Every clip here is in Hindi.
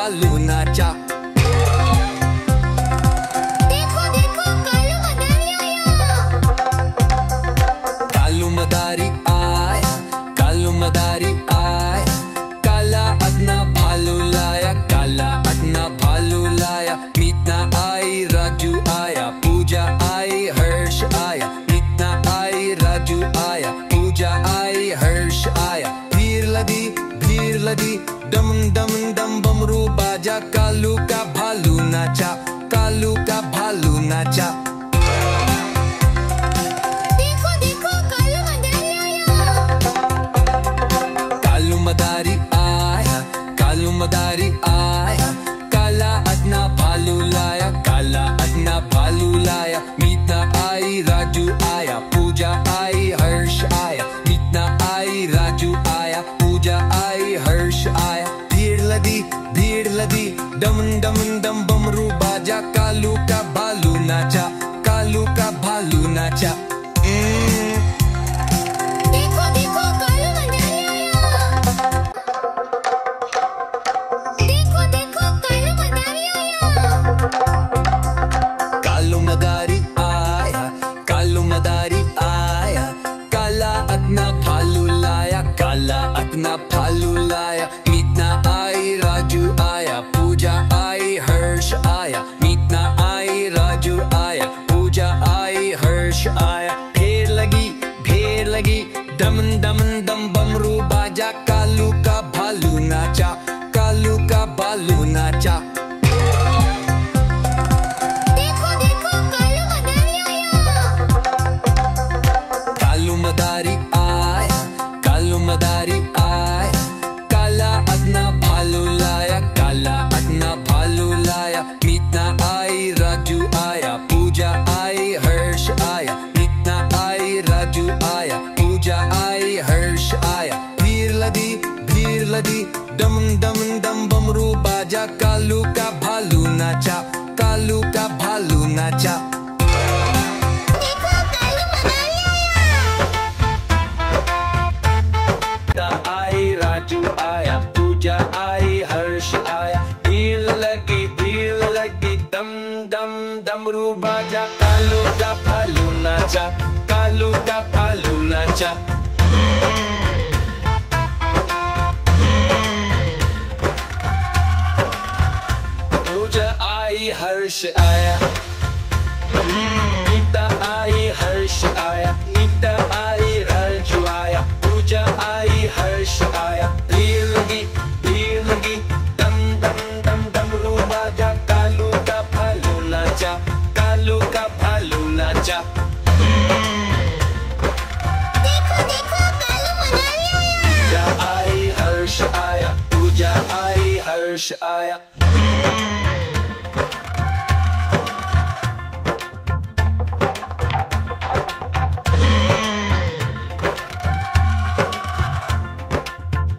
भालू नाचा। देखो देखो कालू मदारी आया। कालू मदारी आया, कालू मदारी आया, काला अपना भालू लाया, काला अपना भालू लाया। मीतना आई, राजू आया, पूजा आई, हर्ष आया। मीतना आई, राजू आया, पूजा आई, हर्ष आया। भीड़ लगी डम डम डम बमरू बाजा, कालू का भालू नाचा, कालू का भालू नाचा। देखो देखो कालू मदारी आया। कालू मदारी आया, कालू मदारी आया, काला अपना भालू लाया, काला अपना भालू लाया। मीतना आई, राजू आया, पूजा आई, हर्ष आया। मीतना आई, राजू आया, पूजा आई, हर्ष आया। भीड़ लगी डम डम डम बमरू बाजा, कालू का भालू नाचा, कालू का भालू नाचा। देखो देखो कालू मदारी आया। देखो देखो कालू मदारी आया। कालू मदारी आया, कालू मदारी आया, काला अपना भालू लाया, काला अपना भालू लाया। मीतना आई, राजू आया, पूजा आई, हर्ष आया। मीतना आई, राजू आया, पूजा आई, हर्ष आया। भीड़ लगी डम डम डम बमरू बाजा, कालू का भालू नाचा, कालू का भालू नाचा। देखो देखो कालू मदारी आया। कालू मदारी आया, कालू मदारी आया, काला अपना भालू लाया, काला अपना भालू लाया। मीतना आई, राजू आया, पूजा आई, हर्ष आया। मीतना आई, राजू आया, पूजा आई, हर्ष आया। भीड़ लगी डम डम डम बमरू बाजा, कालू का भालू नाचा, कालू का भालू नाचा। देखो कालू मदारी आया। आई, राजू आया, पूजा आई, हर्ष आया। भीड़ लगी दम दम डमरू बाजा, कालू का भालू नाचा, कालू का भालू नाचा। पूजा आई, हर्ष आया। मीता आई, हर्ष आया। मीता आई, राजू आया, पूजा आई, हर्ष आया। भीड़ लगी दम दम डम डमरू बाजा, कालू का भालू नाचा, कालू का भालू नाचा। देखो देखो कालू मदारी आया। पूजा आई, हर्ष आया, पूजा आई, हर्ष आया।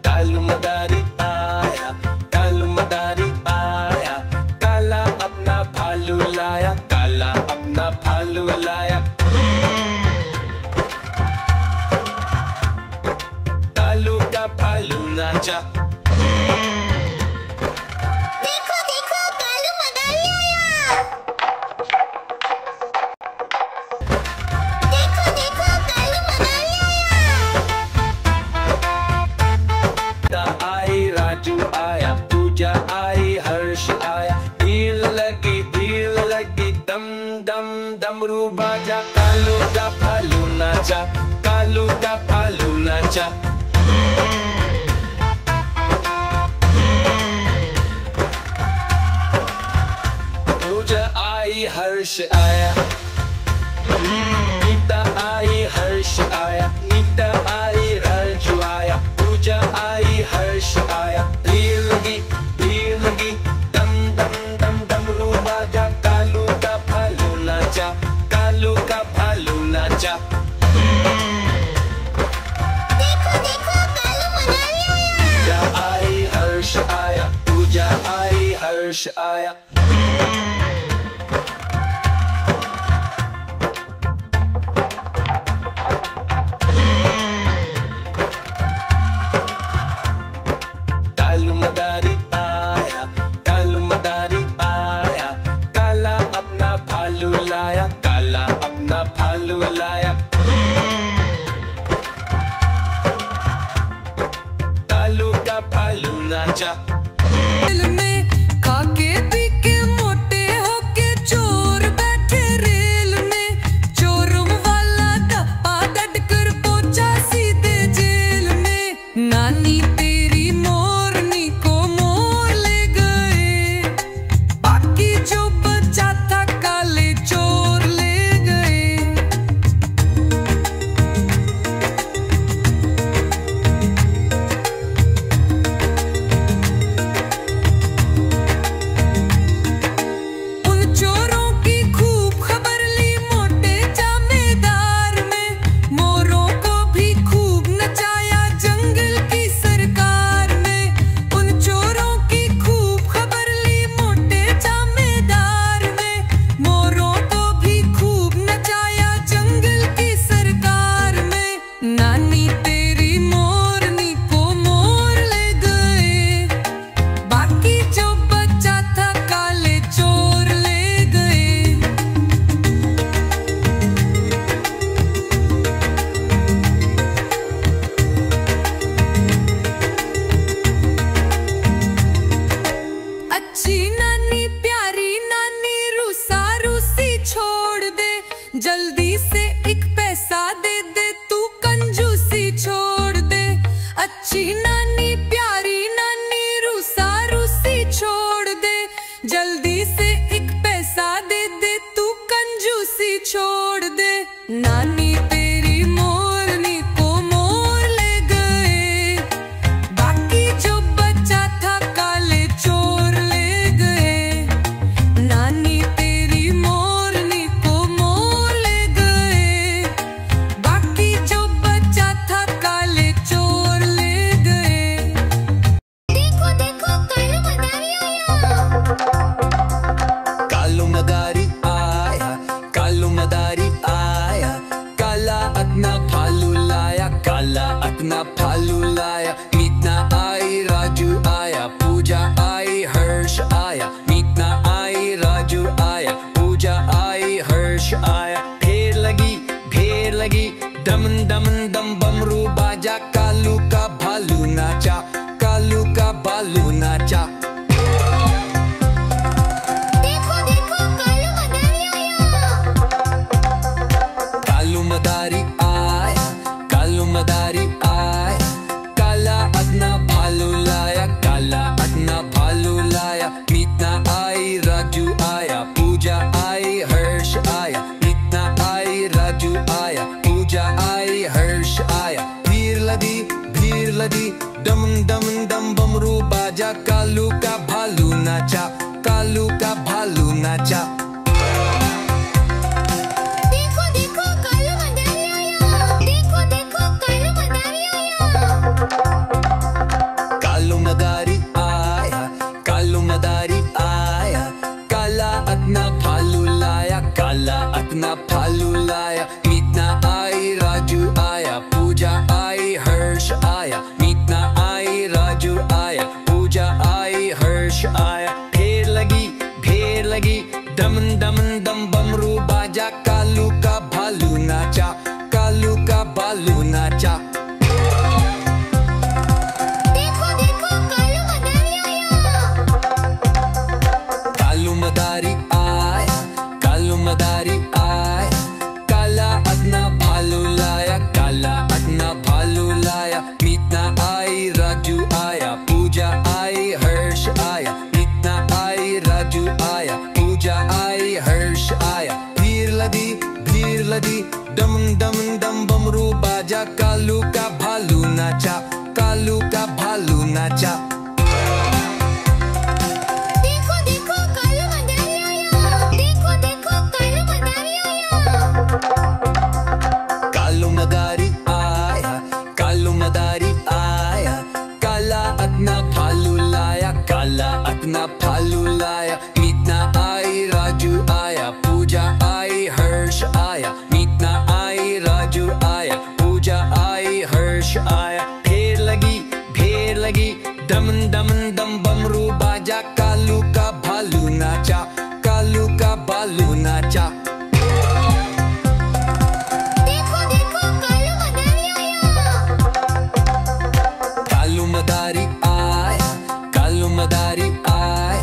कालू मदारी आया, कालू मदारी आया, काला अपना भालू लाया, काला अपना भालू लाया। कालू का भालू नाचा। देखो देखो कालू मदारी आया। देखो देखो कालू मदारी आया। आई, राजू आया, पूजा आई, हर्ष आया। भीड़ लगी दम डम डमरू बाजा, कालू का भालू नाचा, कालू का भालू नाचा। पूजा आई, हर्ष आया। मीता आई, हर्ष आया। मीता आई, राजू आया, पूजा आई, हर्ष आया। भीड़ लगी दम दम डम डमरू बाजा, कालू का भालू नाचा, कालू का भालू नाचा। देखो देखो कालू मदारी आया। पूजा आई, हर्ष आया, पूजा आई, हर्ष आया। लाया, मीतना आई राजू आया, पूजा आई हर्ष आया, मीतना आई राजू आया, पूजा आई हर्ष आया। भीड़ लदी डम डम डम बमरू बाजा, कालू का भालू नाचा, कालू का भालू नाचा। देखो देखो कालू मदारी आया, देखो देखो कालू मदारी आया। कालू मदारी आया, कालू मदारी आया, काला अपना भालू लाया, काला अपना भालू लाया। मीतना आई राजू आया, पूजा आई हर्ष आया, मीतना आई राजू आया, पूजा आई हर्ष आया। भीड़ लगी डम डम डम बमरू बाजा, कालू का भालू नाचा, कालू का भालू नाचा। देखो देखो कालू मदारी आया। कालू मदारी आया, कालू मदारी आया, काला अपना भालू लाया, काला अपना भालू लाया। मीतना आई राजू आया, पूजा आई हर्ष आया, मीतना आई राजू आया, पूजा आई हर्ष आया। भीड़ लदी डम डम डम बमरू बाजा, कालू का भालू नाचा, कालू का भालू नाचा। देखो देखो कालू मदारी आया, देखो देखो कालू मदारी आया। कालू मदारी आया, कालू मदारी आया, काला अपना भालू लाया, काला अपना भालू लाया। मीतना आई राजू आया, पूजा आई हर्ष आया, मीतना आई राजू आया, पूजा आई हर्ष आया। भीड़ लगी डम डम डम बमरू बाजा, कालू का भालू नाचा, कालू का भालू नाचा। देखो देखो कालू मदारी आया। कालू मदारी आया, कालू मदारी आया,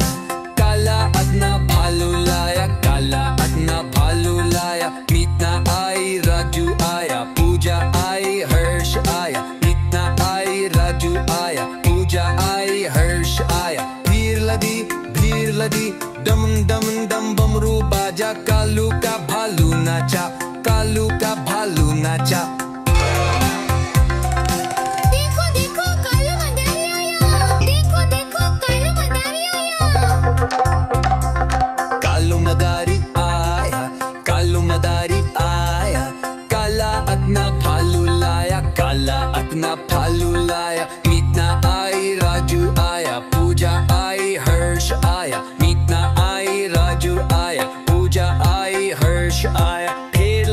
काला अपना भालू लाया, काला अपना भालू लाया। मीतना आई राजू आया, पूजा आई हर्ष आया, मीतना आई राजू आया, पूजा आई हर्ष आया। भीड़ लदी डम डम डम बमरू बाजा, कालू का भालू नाचा, कालू का भालू नाचा। देखो देखो कालू मदारी आया, देखो देखो कालू मदारी आया। कालू मदारी आया, कालू मदारी आया, काला अपना भालू लाया, काला अपना भालू लाया। मीतना आई राजू आया, पूजा आई हर्ष आया, मीतना आई राजू आया, पूजा आई हर्ष आया। भीड़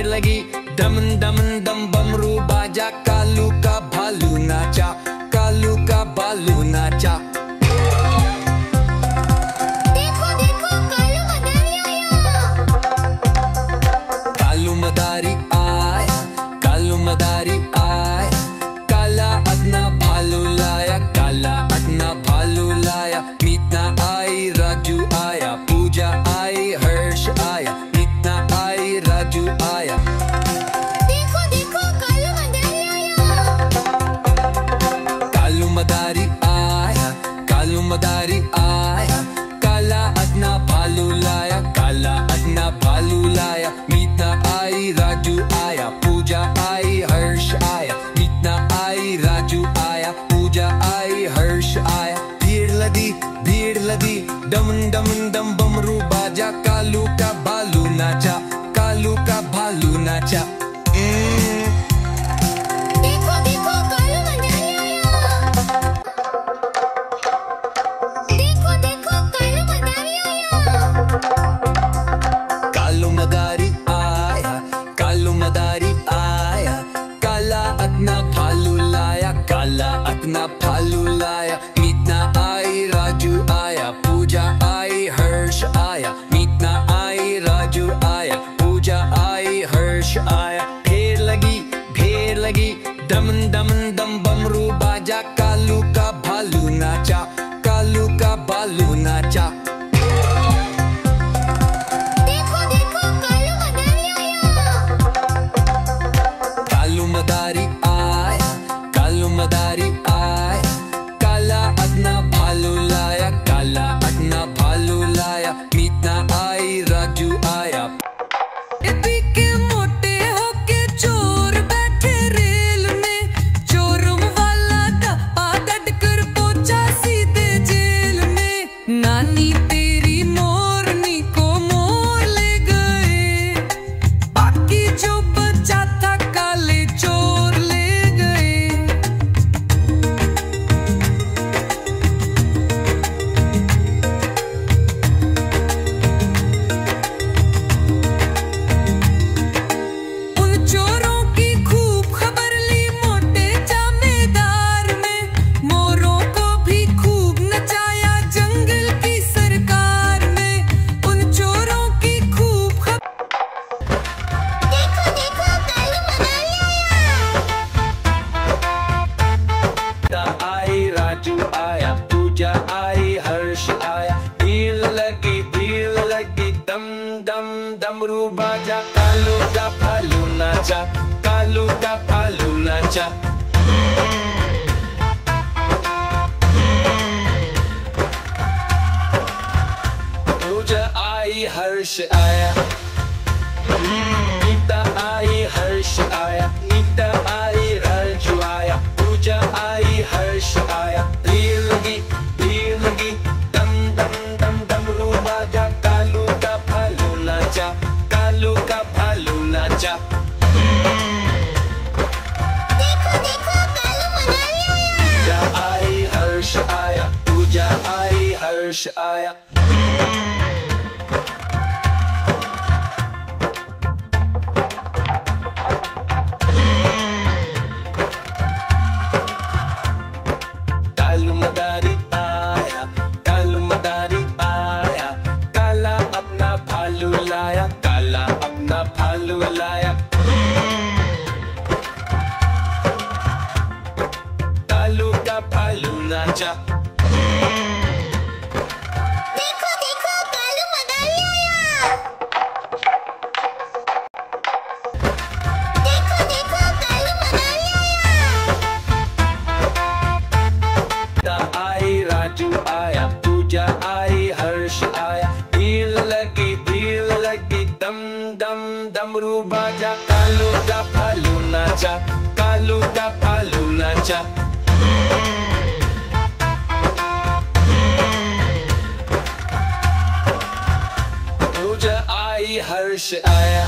लगी डम डम डम बमरू बाजा, कालू का भालू नाचा, कालू का भालू नाचा। देखो देखो कालू मदारी आया। कालू मदारी आया, कालू मदारी आया, काला अपना भालू लाया, काला अपना भालू लाया। मीतना आई राजू आया, पूजा आई हर्ष आया, मीतना आई राजू आया। देखो देखो कालू मदारी आया। कालू मदारी आया, कालू मदारी आया, काला अपना भालू लाया, काला अपना भालू लाया। मीतना आई राजू आया, पूजा आई हर्ष आया, मीतना आई राजू आया, पूजा आई हर्ष आया। भीड़ लदी डम डम डम बमरू बाजा, कालू का भालू नाचा, कालू का भालू नाचा। देखो देखो कालू मदारी आया। देखो देखो कालू मदारी आया। कालू मदारी आया, कालू मदारी आया, काला अपना भालू लाया, काला अपना भालू लाया। मीतना आई राजू आया, पूजा आई हर्ष आया, मीतना आई राजू आया, नाचा, कालू का भालू नाचा। पूजा आई हर्ष आया, गीता आई हर्ष आया, गीता आई राजू आया, पूजा आई हर्ष आया। भीड़ लगी दम दम दम डमरू बाजा, कालू का भालू नाचा, कालू का भालू नाचा। देखो देखो कालू मनाली आया। पूजा आई हर्ष आया, पूजा आई हर्ष आया। कालू मदारी आया, कालू मदारी आया, काला अपना भालू लाया, काला अपना भालू लाया। कालू का भालू नाचा। देखो देखो कालू मनाली आया। देखो देखो कालू मनाली आया। गीता आई राजू आया, पूजा आई हर्ष आया। भीड़ लगी दम दम डमरू बाजा, कालू का भालू नाचा, कालू का भालू नाचा। पूजा आई हर्ष आया,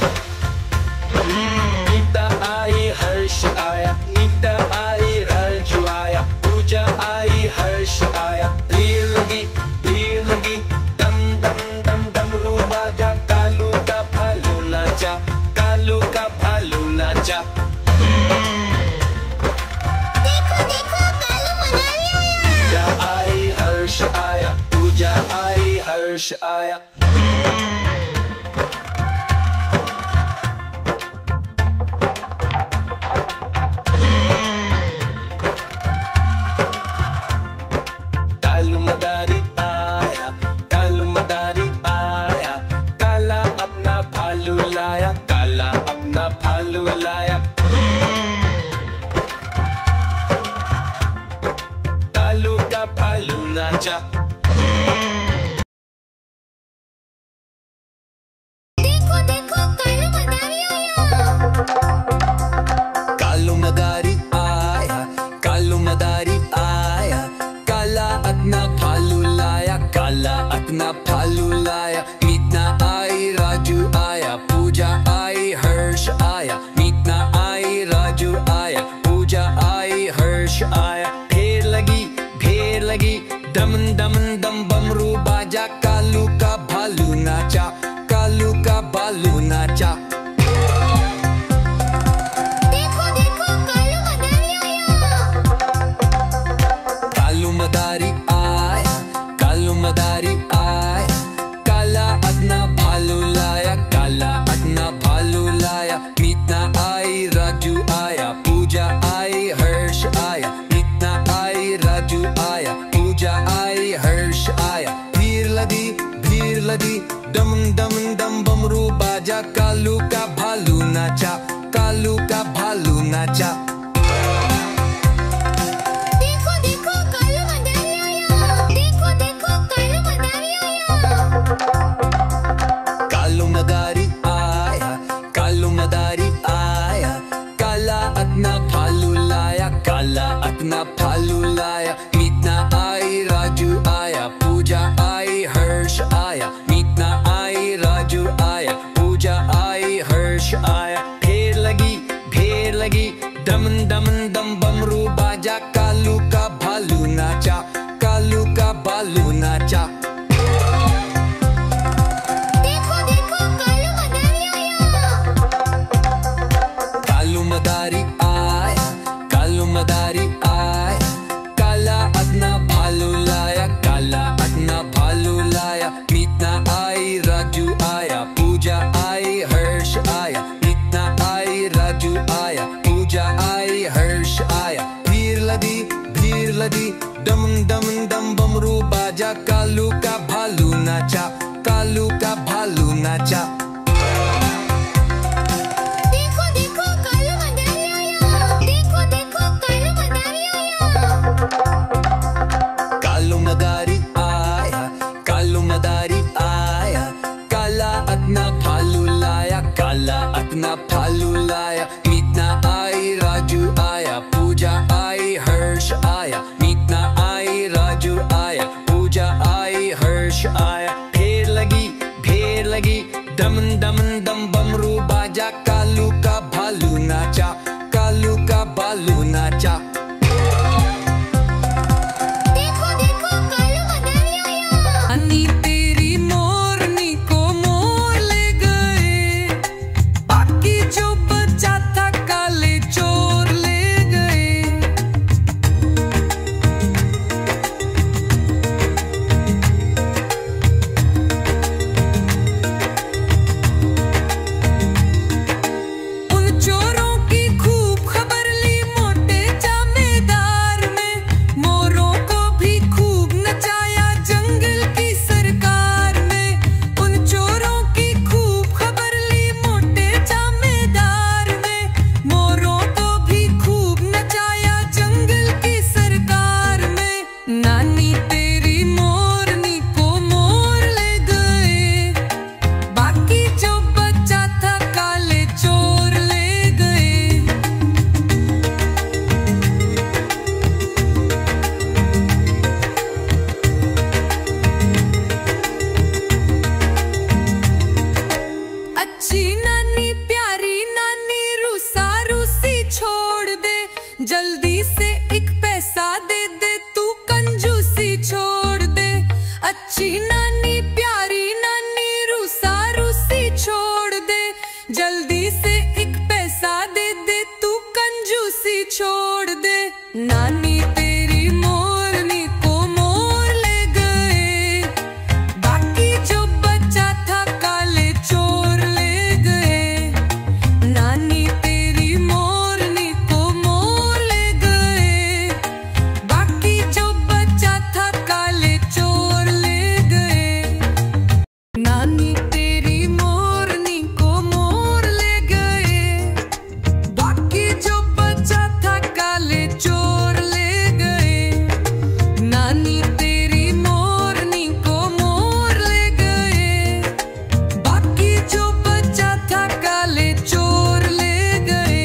गीता आई हर्ष आया, गीता आई राजू आया, पूजा आई हर्ष आया। भीड़ लगी दम दम दम डमरू बाजा, कालू का भालू नाचा, कालू का भालू नाचा। देखो देखो कालू मनाली आया। पूजा आई हर्ष आया, पूजा आई हर्ष आया। कालू मदारी आया, कालू मदारी आया, काला अपना भालू लाया, काला अपना भालू लाया। कालू का भालू नाचा। देखो देखो कालू मनाली आया। कालू मदारी आया, कालू मदारी आया, काला अपना भालू लाया, काला अपना भालू लाया। मीतना आई राजू आया, पूजा आई हर्ष आया, मीतना आई राजू आया, पूजा आई हर्ष आया। भीड़ लगी दम दम दम बमरू बाजा, कालू का भालू नाचा, कालू का भालू नाचा। देखो देखो कालू मनाली आया। कालू मदारी आया, कालू मदारी आया, काला अपना भालू लाया, काला अपना भालू लाया। मीतना आई राजू आया, पूजा आई हर्ष आया, मीतना आई राजू आया, पूजा आई हर्ष आया। भीड़ लगी दम दम दम बमरू बाजा, कालू का भालू नाचा, कालू का भालू नाचा। देखो देखो कालू मनाली आया। देखो देखो कालू मनाली आया। कालू मदारी आया, कालू मदारी आया, काला अपना भालू लाया, काला अपना भालू लाया। मीतना आई राजू आया, पूजा आई हर्ष आया, मीतना आई राजू आया, पूजा आई हर्ष आया। भीड़ लगी दम दम दम बमरू बाजा, कालू का भालू नाचा, कालू का भालू नाचा। देखो देखो कालू मनाली आया। कालू मदारी आया, कालू मदारी आया, काला अपना भालू लाया, काला अपना भालू लाया। मीतना आई राजू आया, पूजा आई हर्ष आया, मीतना आई राजू आया, पूजा आई हर्ष आया। भीड़ लगी दम दम दम बमरू बाजा, कालू का भालू नाचा, कालू का भालू नाचा। देखो देखो अच्छी नानी प्यारी नानी रूसा रूसी छोड़ दे, जल्दी से एक पैसा दे दे, तू कंजूसी छोड़ दे। नानी तेरी मोरनी को मोर ले गए, बाकी जो बचा था काले चोर ले गए। नानी तेरी मोरनी को मोर ले गए, बाकी जो बचा था काले चोर ले गए। नानी तेरी मोरनी को मोर ले गए, बाकी जो बचा था काले चोर ले गए। नानी तेरी मोरनी को मोर ले गए, बाकी जो बचा था काले चोर ले गए।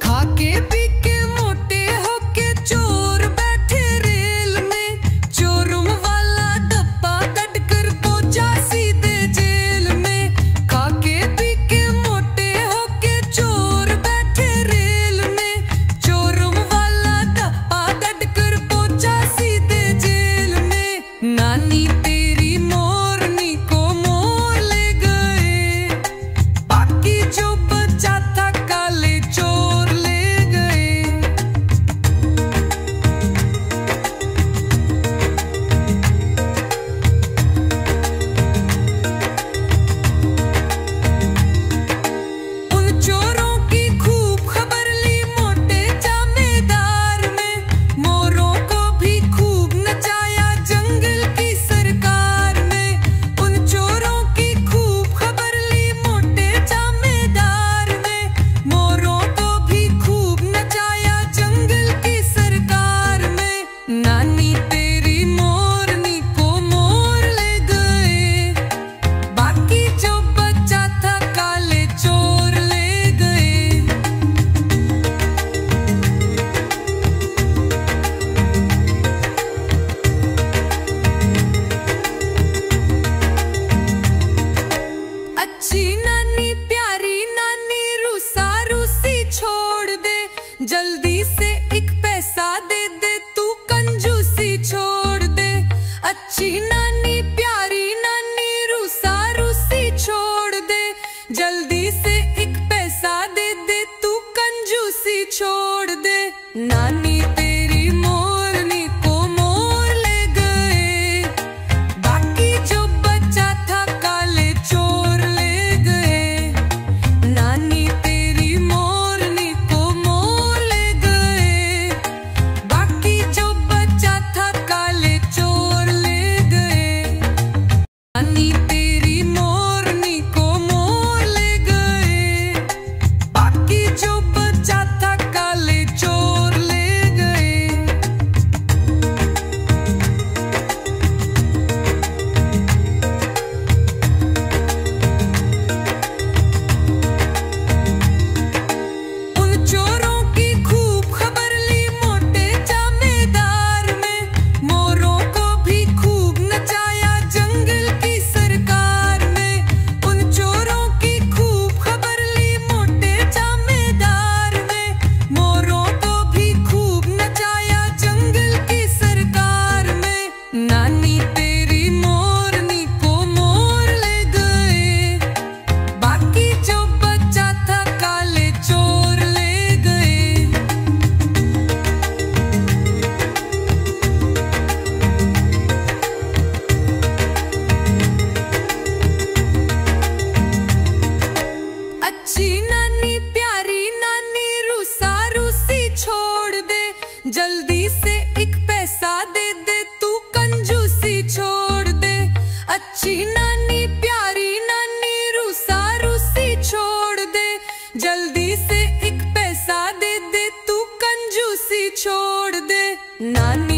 खाके पी के मोटे होके चोर बैठे रेल में, चोरुम वाला डब्बा कट कर पहुंचा सीधे जेल में। खाके पी के मोटे होके चोर बैठे रेल में, चोरुम वाला डब्बा कट कर पहुंचा सीधे जेल में। नानी तेरी मोरनी को मोर ले गए, बाकी जो बचा था काले चोर ले गए। उन चोरों की खूब खबर ली मोटे जमींदार में, मोरों को भी खूब नचाया जंगल की सरकार में। उन चोरों की खूब खबर ली मोटे जमींदार में, मोरों को भी खूब नचाया जंगल की सरकार में। नानी तेरी मोरनी को मोर ले गए, बाकी जो बचा था काले चोर ले गए। अच्छी नानी प्यारी नानी रूसा रूसी छोड़ दे, जल्दी से एक पैसा दे दे, तू कंजूसी छोड़ दे। अच्छी नानी प्यारी नानी रूसा रूसी छोड़ दे, जल्दी से एक पैसा दे दे, तू कंजूसी छोड़ दे। नानी तेरी मोरनी को मोर ले गए, बाकी जो बचा था काले चोर ले गए। नानी तेरी मोरनी को मोर ले गए, बाकी जो बचा था काले चोर ले गए। नानी तेरी मोरनी को मोर ले गए, बाकी जो बचा था काले चोर ले गए। उन चोरों की खूब खबर ली मोटे जमींदार में, मोरों को भी खूब नचाया जंगल की सरकार में। उन चोरों की खूब खबर ली मोटे जमींदार में, मोरों को भी खूब नचाया जंगल की सरकार में। नानी तेरी मोरनी को मोर ले गए, बाकी जो बचा था काले चोर ले गए। अच्छी नानी प्यारी नानी रूसा रूसी छोड़ दे, जल्दी से एक पैसा दे दे, तू कंजूसी छोड़ दे। अच्छी नानी प्यारी नानी रूसा रूसी छोड़ दे, जल्दी से एक पैसा दे दे, तू कंजूसी छोड़ दे। नानी